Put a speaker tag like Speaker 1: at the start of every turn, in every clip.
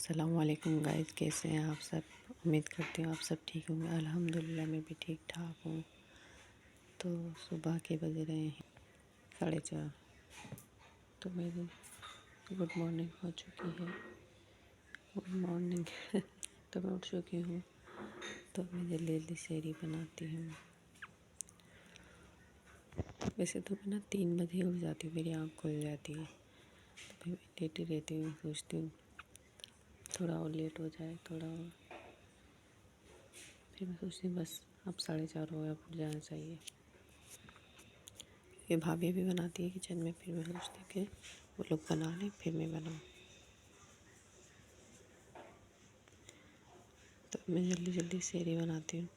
Speaker 1: अस्सलामुअलैकुम गाइस, कैसे हैं आप सब। उम्मीद करती हूँ आप सब ठीक होंगे। अल्हम्दुलिल्लाह मैं भी ठीक ठाक हूँ। तो सुबह के बज रहे हैं 4:30। तो मेरी गुड मॉर्निंग हो चुकी है। गुड मॉर्निंग तो मैं उठ चुकी हूँ। तो मैं जल्दी जल्दी सेहरी बनाती हूँ। वैसे तो मैं 3 बजे उठ जाती हूँ, मेरी आँख खुल जाती है। तो फिर मैं लेटी रहती हूँ, सोचती हूँ थोड़ा और लेट हो जाए, थोड़ा और। फिर मैं सोचती हूँ बस अब 4:30 हो गया, अब उठ जाना चाहिए। ये भाभी भी बनाती है किचन में, फिर मैं सोचती हूँ कि वो लोग बना लें फिर मैं बनाऊँ। तो मैं जल्दी जल्दी सेहरी बनाती हूँ,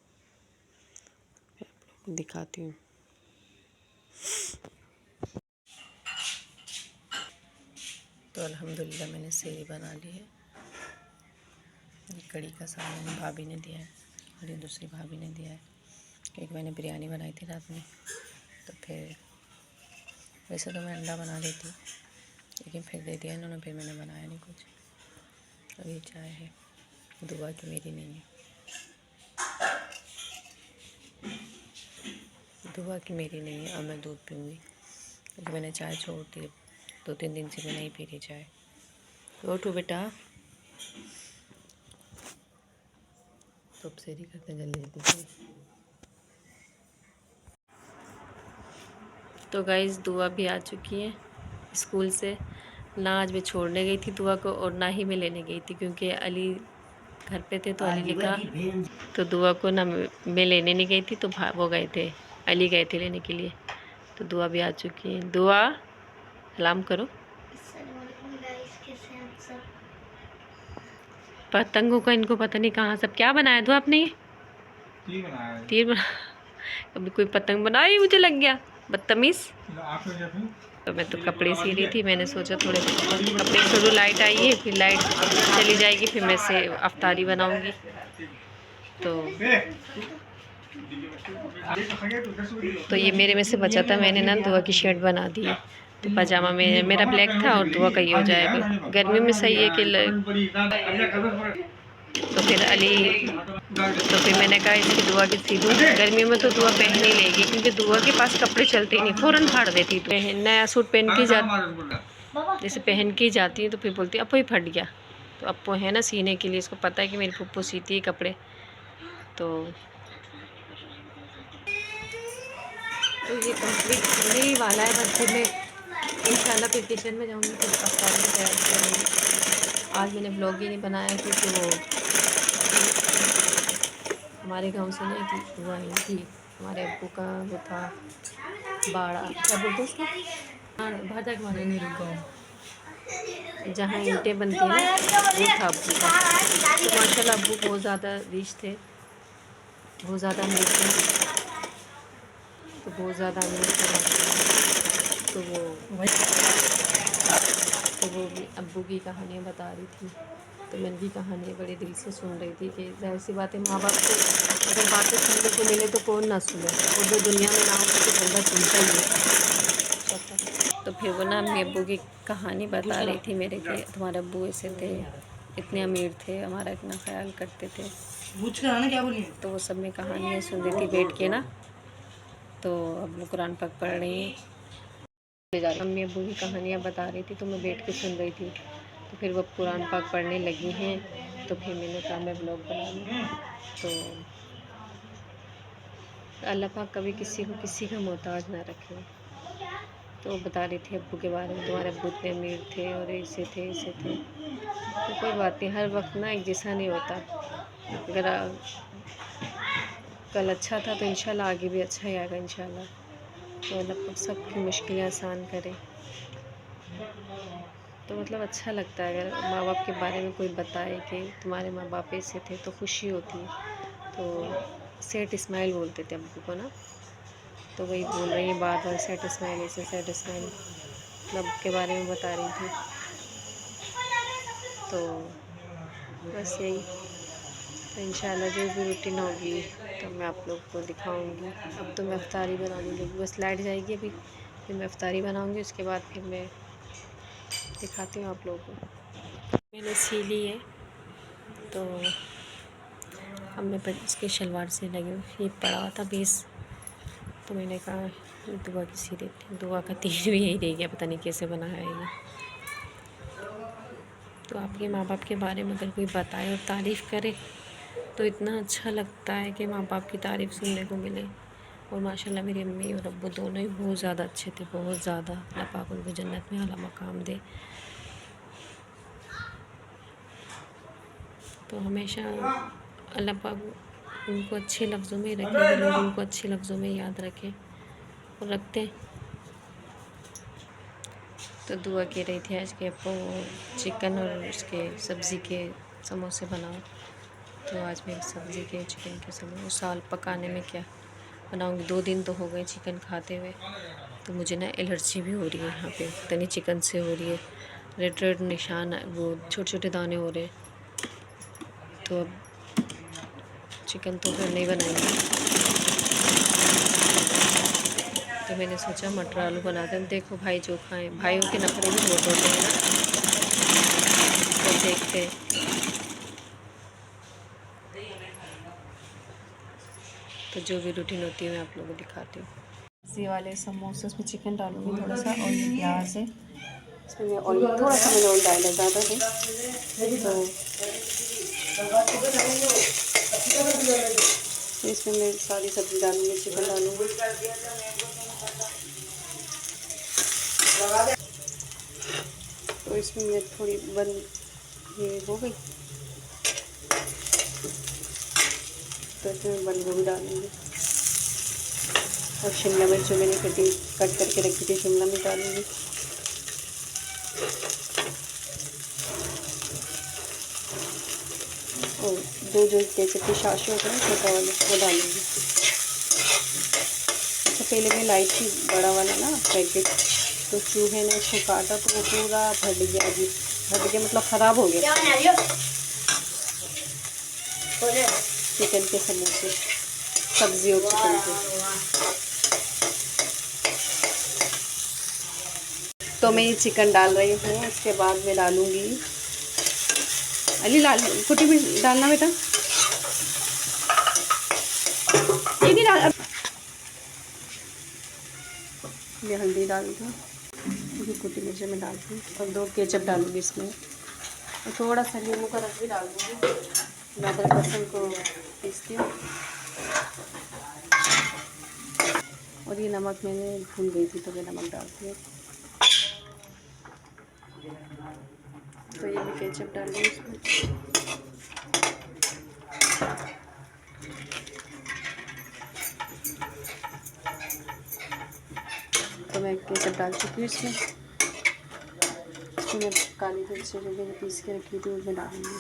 Speaker 1: फिर आप लोगों को दिखाती हूँ। तो अल्हम्दुलिल्लाह मैंने सेहरी बना ली है। ये कड़ी का सामान भाभी ने दिया है और ये दूसरी भाभी ने दिया है। एक मैंने बिरयानी बनाई थी रात में, तो फिर वैसे तो मैं अंडा बना लेती, लेकिन फिर दे दिया इन्होंने, फिर मैंने बनाया नहीं कुछ। और ये चाय है, दुआ की मेरी नहीं है, दुआ की मेरी नहीं है। अब मैं दूध पीऊँगी क्योंकि मैंने चाय छोड़ दी। 2-3 दिन से मैं नहीं पी रही चाय। उठो बेटा, तो अब सेहरी करते हैं जल्दी जल्दी से। तो गाइस दुआ भी आ चुकी है स्कूल से। ना आज मैं छोड़ने गई थी दुआ को और ना ही मैं लेने गई थी, क्योंकि अली घर पे थे। तो अली ने कहा, तो दुआ को ना मैं लेने नहीं गई थी, तो वो गए थे, अली गए थे लेने के लिए। तो दुआ भी आ चुकी है। दुआ सलाम करो। पतंगों का इनको पता नहीं कहाँ सब क्या बनाया दुआ आपने। तीर बना अभी कोई पतंग बनाई, मुझे लग गया बदतमीज़। तो मैं तो कपड़े सी रही थी, मैंने सोचा थोड़े कपड़े थोड़ी लाइट आई है, फिर लाइट चली जाएगी, फिर मैं से अफ्तारी बनाऊंगी। तो ये मेरे में से बचा था, मैंने ना दुआ की शर्ट बना दी है। तो पजामा में मेरा ब्लैक था और दुआ का ये हो जाएगा। गर्मी में सही है कि तो फिर फिर मैंने कहा इसकी दुआ की सी दूँ। गर्मी में तो दुआ पहन ही लेगी, क्योंकि दुआ के पास कपड़े चलते ही नहीं, फ़ौरन फाड़ देती। तो नया सूट पहन के जैसे पहन के जाती है तो फिर बोलती है अप्पो ही फट गया। तो अप्पो है ना सीने के लिए, इसको पता है कि मेरी पप्पू सीती है कपड़े। तो ये कंप्लीट होने ही वाला है, बस फिर मैं इंशाल्लाह फिर किचन में जाऊँगी, फिर अफ्तारी तैयार करूँगी। आज मैंने ब्लॉग ही नहीं बनाया क्योंकि वो हमारे गांव से नहीं थी, वो आई थी। हमारे अब्बू का वो था बाड़ा, क्या बोलते उसको, हाँ भाजा के मारे नहीं रुका, जहाँ ईंटें बनती हैं ना, वो था अब्बू का। तो माशाल्लाह अब्बू बहुत ज़्यादा रिच थे, बहुत ज़्यादा अमीर थे। तो बहुत ज़्यादा अमीर थे। तो वो भी अब्बू की कहानियाँ बता रही थी। तो मैं भी कहानियाँ बड़े दिल से सुन रही थी कि ज़ाहिर सी बात है, माँ बाप को अगर बातें सुनने को मिले तो कौन ना सुने, और जो दुनिया में ना हो तो बंदा सुनता ही है। तो फिर वो ना मेरे अब्बू की कहानी बता रही थी मेरे कि तुम्हारे अब्बू ऐसे थे, इतने अमीर थे, हमारा इतना ख्याल करते थे। तो वो सब में कहानियाँ सुन रही थी बैठ के ना। तो अब वो कुरान पाक पढ़ रही हैं, मम्मी अब्बू की कहानियाँ बता रही थी, तो मैं बैठ के सुन रही थी। तो फिर वो कुरान पाक पढ़ने लगी हैं, तो फिर मैंने कहा मैं ब्लॉग बना लूँ। तो अल्लाह पाक कभी किसी को किसी का मोहताज ना रखे। तो वो बता रही थी अब्बू के बारे में, तुम्हारे अब्बू इतने अमीर थे और ऐसे थे ऐसे थे। तो कोई बात नहीं, हर वक्त ना एक जैसा नहीं होता। अगर कल अच्छा था तो इंशाल्लाह आगे भी अच्छा ही आएगा इंशाल्लाह। तो अल्लाह पाक सबकी मुश्किलें आसान करे। तो मतलब अच्छा लगता है अगर माँ बाप के बारे में कोई बताए कि तुम्हारे माँ बाप ऐसे थे, तो खुशी होती है। तो सेठ इस्माइल बोलते थे अब्बू को ना, तो वही बोल रही है बार बार सेठ इस्माइल, ऐसे सेठ इस्माइल मतलब के बारे में बता रही थी। तो बस यही, तो इंशाल्लाह जो भी रूटीन होगी तो मैं आप लोग को दिखाऊंगी। अब तो मैं अफ्तारी बनाने लगी, बस लाइट जाएगी अभी, फिर मैं अफ्तारी बनाऊंगी, उसके बाद फिर मैं दिखाती हूँ आप लोगों को। मैंने सी ली है तो अब मैं पर इसके शलवार से लगी हूँ, ये पड़ा हुआ था पीस, तो मैंने कहा दुआ की सी देती, दुआ का तीर भी यही रह गया, पता नहीं कैसे बना है ये। तो आपके माँ बाप के बारे में अगर कोई बताए और तारीफ़ करे तो इतना अच्छा लगता है कि माँ बाप की तारीफ़ सुनने को मिले। और माशाल्लाह मेरी अम्मी और अब्बू दोनों ही बहुत ज़्यादा अच्छे थे, बहुत ज़्यादा। अल्लाह पाक उनको जन्नत में आला मकाम दे। तो हमेशा अल्लाह पाक उनको अच्छे लफ्ज़ों में रखे, कि लोग उनको अच्छे लफ्ज़ों में याद रखें और रखते हैं। तो दुआ कह रही थी आज के अप्पू चिकन और उसके सब्ज़ी के समोसे बनाओ। तो आज मैं सब्ज़ी के चिकन के समोसे साल पकाने में क्या बनाऊँगी। 2 दिन तो हो गए चिकन खाते हुए, तो मुझे ना एलर्जी भी हो रही है यहाँ पे, तनी चिकन से हो रही है। रेड रेड निशान, वो छोटे छोटे दाने हो रहे हैं। तो अब चिकन तो फिर नहीं बनाएंगे, तो मैंने सोचा मटर आलू बनाते हैं। देखो भाई जो खाएं, भाइयों के नखरे भी बहुत होते हैं ना, तो देखते हैं। तो जो भी रूटीन होती है मैं आप लोगों को दिखाती हूँ। सब्ज़ी वाले समोसे, उसमें चिकन डालूँगी थोड़ा सा, और ये प्याज है इसमें मैं ऑयल थोड़ा सा मैंने ऑयल डाला, ज़्यादा नहीं। तो इसमें मैं सारी सब्ज़ी डालूँगी, चिकन डालूँगी। तो इसमें मैं थोड़ी ये हो गई, तो इसमें बंद गोभी डालूँगी और शिमला मिर्च जो मैंने कट करके रखी थी, शिमला मिर्च डालूँगी। और दो जो केचप की शाशी होता है ना छोटा वाला, वो डालूँगी। अच्छा पहले मैं लाई थी बड़ा वाला ना पैकेट, तो चूहे ने उसको काटा तो वो पूरा फट गया, जी फट गया मतलब ख़राब हो गया। चिकन के समोसे, सब्ज़ी और चिकन के। तो मैं ये चिकन डाल रही हूँ, उसके बाद मैं डालूँगी अली लाल कुटी भी डालना बेटा, ये भी डाल। ये हल्दी डाल दूँ, ये कुटी मिर्च में डालती हूँ, और 2 केचप डालूँगी इसमें, और थोड़ा सा नींबू का रस भी डाल दूँगी। अदरक लहसुन को पीसती हूँ, और ये नमक मैंने भूल गई थी तो मैं नमक डालती हूँ। तो ये मैं केचप डाल दूँ इसमें। तो मैं केचप डाल चुकी हूँ इसमें मैं काली मिर्च जो मैंने पीस के रखी थी उसमें डालूँगी।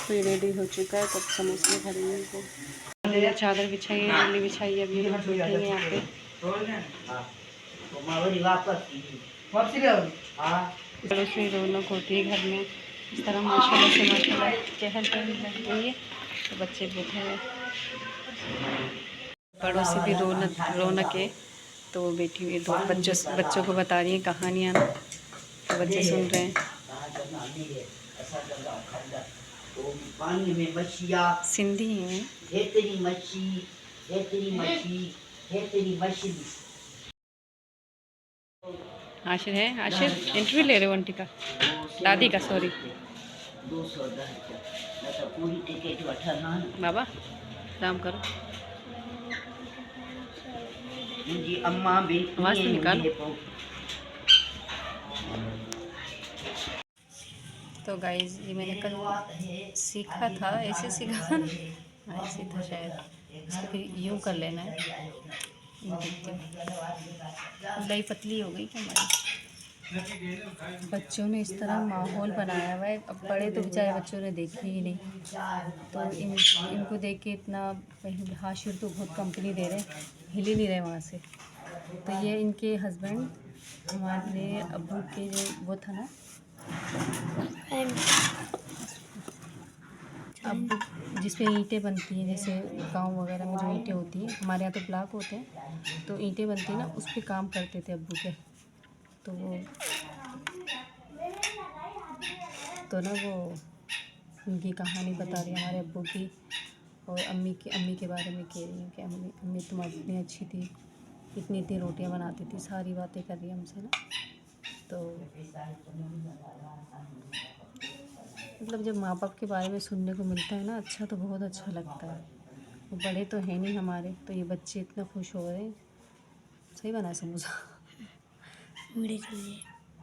Speaker 1: तो ये रेडी हो चुका है, तब समोसे भरेंगे इनको। चादर बिछाई है, डंडी बिछाई है, अभी हम बैठेंगे यहाँ पे। बड़ों से रौनक होती है घर में, इस तरह माशाल्लाह से माशाल्लाह चहल पहल लग गई है। तो बच्चे बैठे हैं, बड़ों से भी रौनक है। तो वो बैठी हुई दो बच्चों को बता रही है कहानियाँ, तो बच्चे सुन रहे हैं। पानी में मछलियाँ सिंधी हैं, है तेरी मच्छी, है तेरी मच्छी, है तेरी मछली। आशिर है, आशिर इंटरव्यू ले रहे हो आंटी का, दादी का, सॉरी। 210 पूरी टिकट वठना बाबा, काम करो जी अम्मा भी आवाज़ तो निकालो। तो गाइस ये मैंने कल सीखा था, ऐसे सीखा था ना, ऐसे था शायद, इसको फिर यूँ कर लेना है। देखती हूँ दही पतली हो गई क्या हमारी। बच्चों ने इस तरह माहौल बनाया हुआ है, अब बड़े तो बेचारे बच्चों ने देखे ही नहीं, तो इनको देख के इतना हाशिर तो बहुत कंपनी दे रहे हैं, हिल ही नहीं रहे वहाँ से। तो ये इनके हस्बैंड हमारे अब्बू के जो वो था ना, अब जिस पे ईंटें बनती हैं, जैसे गांव वगैरह में जो ईंटें होती हैं, हमारे यहाँ तो ब्लॉक होते हैं, तो ईंटें बनती हैं ना, उस पे काम करते थे अब्बू के। तो वो उनकी कहानी बता रही है हमारे अब्बू की, और अम्मी के बारे में कह रही है कि अम्मी तुम्हारी इतनी अच्छी थी, इतनी इतनी रोटियां बनाती थी, सारी बातें कर रही है हमसे ना। तो मतलब जब माँ बाप के बारे में सुनने को मिलता है ना, अच्छा तो बहुत अच्छा लगता है। वो बड़े तो हैं नहीं हमारे, तो ये बच्चे इतना खुश हो रहे हैं। सही बना समोसा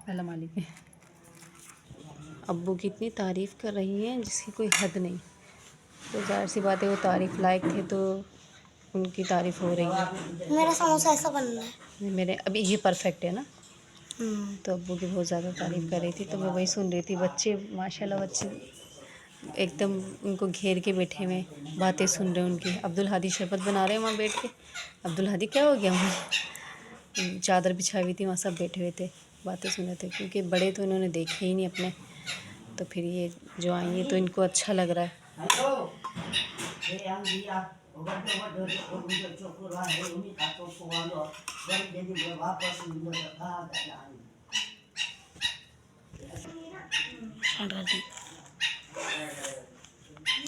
Speaker 1: अल्लाह मालिक है। अब्बू की इतनी तारीफ़ कर रही हैं जिसकी कोई हद नहीं। तो ज़ाहिर सी बात है, वो तारीफ़ लायक थे तो उनकी तारीफ़ हो रही है।
Speaker 2: मेरा समोसा ऐसा बनना है।
Speaker 1: मेरे अभी ये परफेक्ट है ना। तो अब्बू की बहुत ज़्यादा तारीफ़ कर रही थी, तो मैं वही सुन रही थी। बच्चे माशाल्लाह, बच्चे एकदम उनको घेर के बैठे हुए बातें सुन रहे हैं उनकी। अब्दुल हादी शरबत बना रहे हैं वहाँ बैठ के। अब्दुल हादी क्या हो गया, वहाँ चादर बिछाई हुई थी, वहाँ सब बैठे हुए थे, बातें सुन रहे थे, क्योंकि बड़े तो इन्होंने देखे ही नहीं अपने। तो फिर ये जो आई हैं तो इनको अच्छा लग रहा है।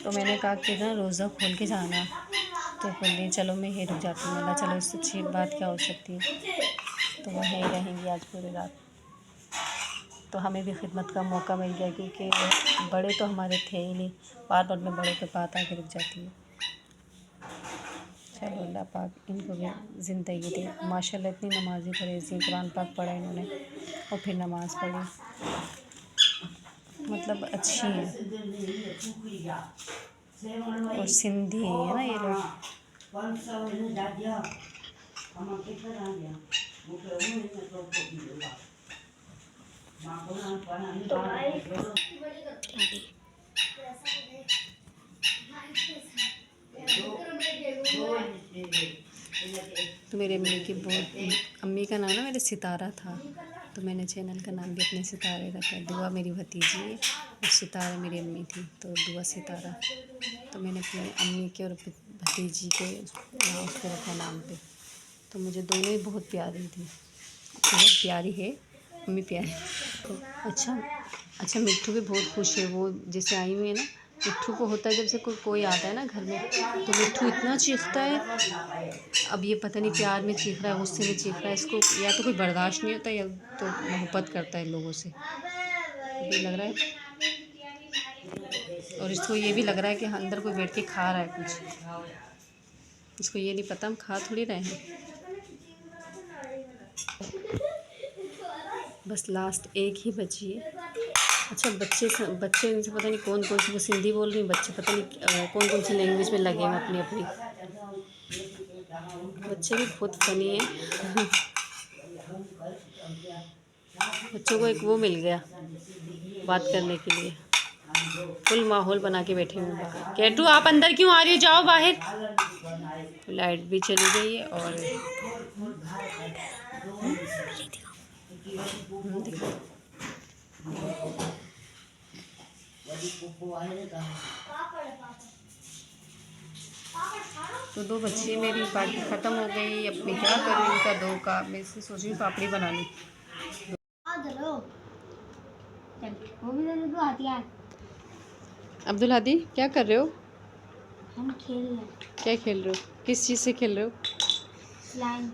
Speaker 1: तो मैंने कहा कि ना रोज़ा खोल के जाना, तो बोली चलो मैं ही रुक जाती हूँ। मैंने चलो, इससे अच्छी बात क्या हो सकती है। तो वो यहीं रहेंगी आज पूरी रात। तो हमें भी खिदमत का मौका मिल गया, क्योंकि बड़े तो हमारे थे ही नहीं। बार बार मैं बड़ों पे बात आके रुक जाती है। चलो अल्लाह पाक इनको भी ज़िंदगी दे। माशाल्लाह इतनी नमाज़ी परहेज़ी, कुरान पाक पढ़ा इन्होंने और फिर नमाज़ पढ़ी, मतलब अच्छी है। और सिंधी है ना ये लोग। तो मेरे अम्मी का नाम ना मेरे सितारा था, तो मैंने चैनल का नाम भी अपने सितारे रखा। दुआ मेरी भतीजी है और सितारा मेरी अम्मी थी, तो दुआ सितारा। तो मैंने अपनी अम्मी के और भतीजी के नाम उसको रखा नाम पे। तो मुझे दोनों ही बहुत प्यारी थी, बहुत प्यारी है अम्मी, प्यारी। तो अच्छा मिट्ठू भी बहुत खुश है। वो जैसे आई हुई है ना, मिट्ठू को होता है जब से कोई आता है ना घर में, तो मिट्ठू इतना चीखता है। अब ये पता नहीं प्यार में चीख रहा है, गुस्से में चीख रहा है, इसको या तो कोई बर्दाश्त नहीं होता या तो मोहब्बत करता है लोगों से, ये लग रहा है। और इसको ये भी लग रहा है कि अंदर कोई बैठ के खा रहा है कुछ। इसको ये नहीं पता हम खा थोड़ी रहे हैं। बस लास्ट एक ही बची है। अच्छा बच्चे से पता नहीं कौन कौन सी, वो सिंधी बोल रही, बच्चे पता नहीं कौन कौन सी लैंग्वेज में लगे हैं अपनी अपनी। बच्चे भी बहुत फनी हैं। बच्चों को एक वो मिल गया बात करने के लिए, फुल माहौल बना के बैठे हुए बाहर। केटू आप अंदर क्यों आ रही हो, जाओ बाहर। लाइट भी चली गई है और तो 2 बच्चे मेरी पार्टी ख़त्म हो गई। अब मैं क्या करूँ इनका 2 का, मैं इससे सोच रही हूँ पापड़ी बना लूँ। अब्दुल हादी क्या कर रहे हो?
Speaker 2: हम खेल रहे हैं।
Speaker 1: क्या खेल रहे हो? किस चीज़ से खेल रहे हो?
Speaker 2: स्लाइम।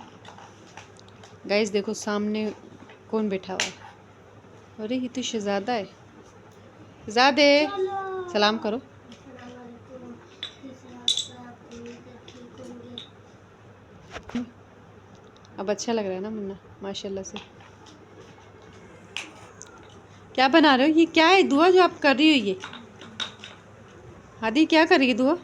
Speaker 1: गाइस देखो सामने कौन बैठा हुआ है। अरे ये तो शहजादा है। शहजादे सलाम करो। अब अच्छा लग रहा है ना मुन्ना, माशाल्लाह से। क्या बना रहे हो? ये क्या है दुआ जो आप कर रही हो? ये हादी क्या कर रही है दुआ?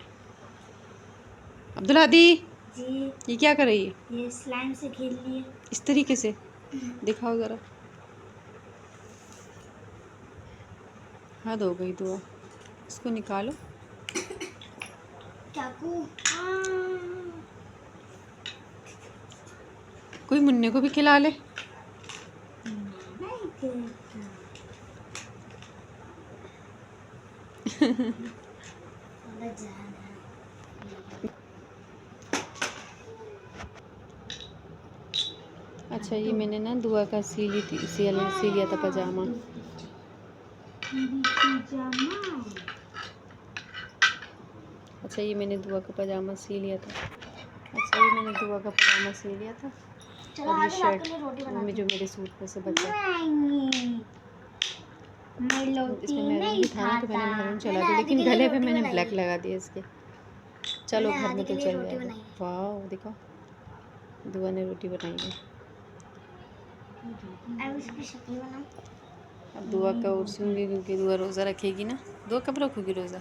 Speaker 1: अब्दुल हादी
Speaker 2: जी,
Speaker 1: ये क्या कर रही है?
Speaker 2: ये स्लाइम से खेल रही है।
Speaker 1: इस तरीके से दिखाओ ज़रा। हद हो गई दुआ, इसको निकालो।
Speaker 2: चाकू।
Speaker 1: कोई मुन्ने को भी खिला ले। अच्छा ये मैंने ना दुआ का सी लिया था पजामा। अच्छा ये मैंने दुआ का पजामा सी लिया था। अच्छा ये मैंने दुआ का पजामा सी लिया था। और ये शर्ट वो में जो मेरे सूट में से बचा। इसमें मैरून भी था ना तो मैंने मैरून चला दिया, लेकिन गले पे मैंने ब्लैक लगा दिया इसके। चलो घर में तो चल जाएगा। वाह देखो दुआ ने रोटी बनाई है। अब दुआ का उर्सूंगी क्योंकि दुआ रोज़ा रखेगी ना। दुआ कब रखोगी रोज़ा?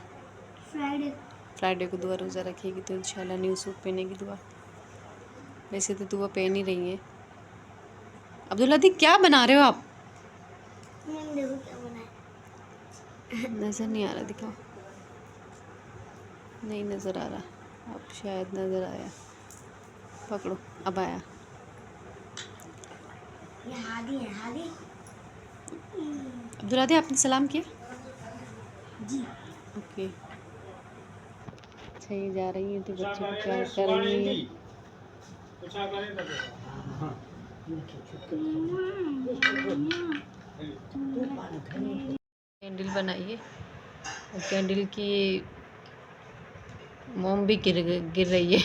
Speaker 1: फ्राइडे को दुआ रोज़ा रखेगी तो इंशाल्लाह न्यू सूट पहनेगी दुआ। वैसे तो दुआ पहन ही रही है। अब्दुल्ला दी क्या बना रहे हो आप? नज़र नहीं आ रहा, दिखाओ। नहीं नज़र आ रहा, अब शायद नज़र आया। पकड़ो, अब आया।
Speaker 2: ये हादी है, हादी।
Speaker 1: अब्दुल्ला दी आपने सलाम किया?
Speaker 2: जी।
Speaker 1: ओके। अच्छा ये जा रही है तो बच्चे को क्या कर रही है? कैंडल बनाई है और कैंडल की मोम भी गिर रही है।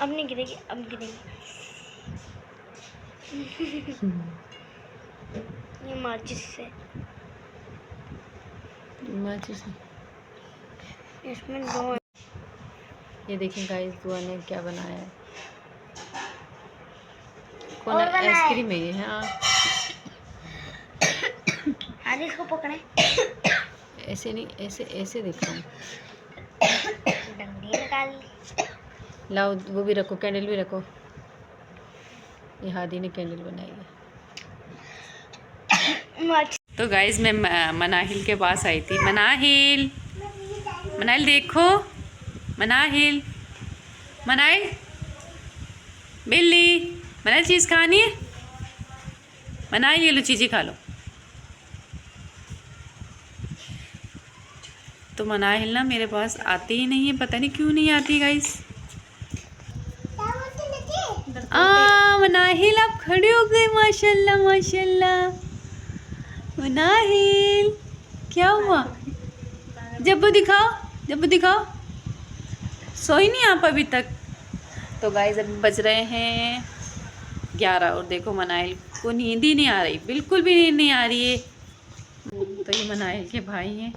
Speaker 2: अब नहीं गिरेगी, अब गिरेगी। ये माचिस से इसमें दो।
Speaker 1: ये देखें गाइस दुआ ने क्या बनाया है। कौन आइसक्रीम है ये? हाँ
Speaker 2: हादी को पकड़े।
Speaker 1: ऐसे नहीं, ऐसे ऐसे देखो।
Speaker 2: डंडी निकाल।
Speaker 1: लाओ वो भी रखो, कैंडल भी रखो। ये हादी ने कैंडल बनाई है। तो गाइस मैं मनाहिल के पास आई थी। मनाहिल, मनाहिल देखो, मनाहिल, मनाहिल, बिल्ली, मनाहिल चीज़ खानी है? मनाहिल ये लो चीज़ें खा लो। तो मनाहिल ना मेरे पास आती ही नहीं है, पता नहीं क्यों नहीं आती गाइस। मनाहिल आप खड़े हो गए, माशाल्लाह माशाल्लाह। मनाहिल क्या हुआ? जब्बू दिखाओ, जब्बू दिखाओ। सोई नहीं आप अभी तक? तो गाइस अभी बज रहे हैं 11 और देखो मनाहिल को नींद ही नहीं आ रही, बिल्कुल भी नींद नहीं आ रही है। तो ये मनाहिल के भाई हैं,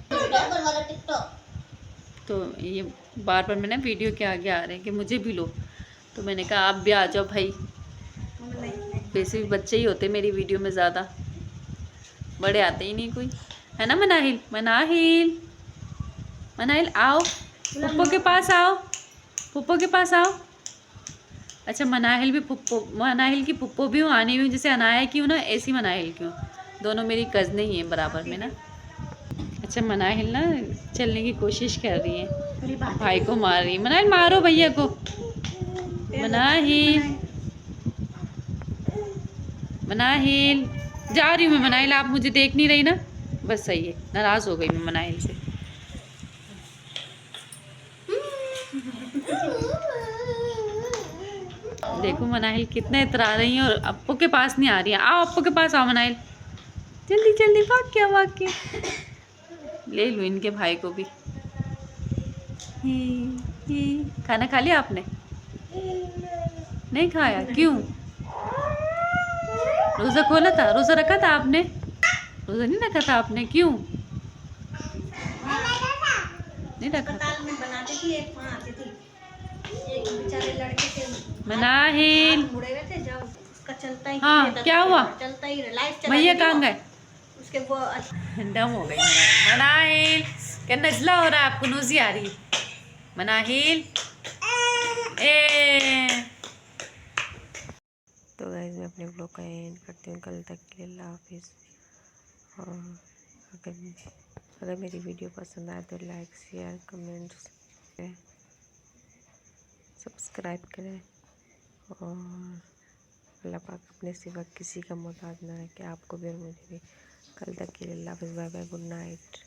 Speaker 1: तो ये बार बार मैंने वीडियो के आगे आ रहे हैं कि मुझे भी लो। तो मैंने कहा आप भी आ जाओ भाई। वैसे भी बच्चे ही होते मेरी वीडियो में ज़्यादा, बड़े आते ही नहीं कोई, है ना मनाहिल? मनाहिल, मनाहिल आओ, पप्पो के पास आओ, पप्पो के पास आओ। अच्छा मनाहिल भी पुप्पो, मनाहिल की पुप्पो भी हूँ, आनी भी हूँ, जैसे अनाया की हूँ ना ऐसी मनाहिल की हूँ। दोनों मेरी कज़नें ही हैं बराबर में ना। अच्छा मनाहिल ना चलने की कोशिश कर रही है, भाई को मार रही है। मनाहिल मारो भैया को। मनाहिल, मनाहिल जा रही हूँ मैं। मनाहिल आप मुझे देख नहीं रही ना, बस सही है। नाराज़ हो गई मैं मनाहिल से। देखो मनाहिल कितना इतरा रही है और अप्पू के पास नहीं आ रही है। आओ अप्पू के पास आओ मनाहिल, जल्दी जल्दी भाग के भाग के। ले लूँ इनके भाई को भी। खाना खा लिया आपने? नहीं खाया, क्यों? रोज़ा खोला था? रोज़ा रखा था आपने? रोज़ा नहीं रखा था आपने, क्यों नहीं रखा था? मनाहिल, हाँ क्या हुआ? भैया कहाँ गए? दम हो गई मनाहिल। क्या नजला हो रहा है आपको? नूजी आ रही मनाहिल। तो गाइस मैं अपने ब्लॉग का एंड करती हूँ। कल तक के लिए अल्लाह हाफिज़। और अगर मेरी वीडियो पसंद आए तो लाइक शेयर कमेंट्स सब्सक्राइब करें। और अल्लाह पाक अपने सिवा किसी का मोहताज ना है कि आपको भी और मुझे भी। कल तक के लिए अल्लाह हाफिज़, बाय बाय, गुड नाइट।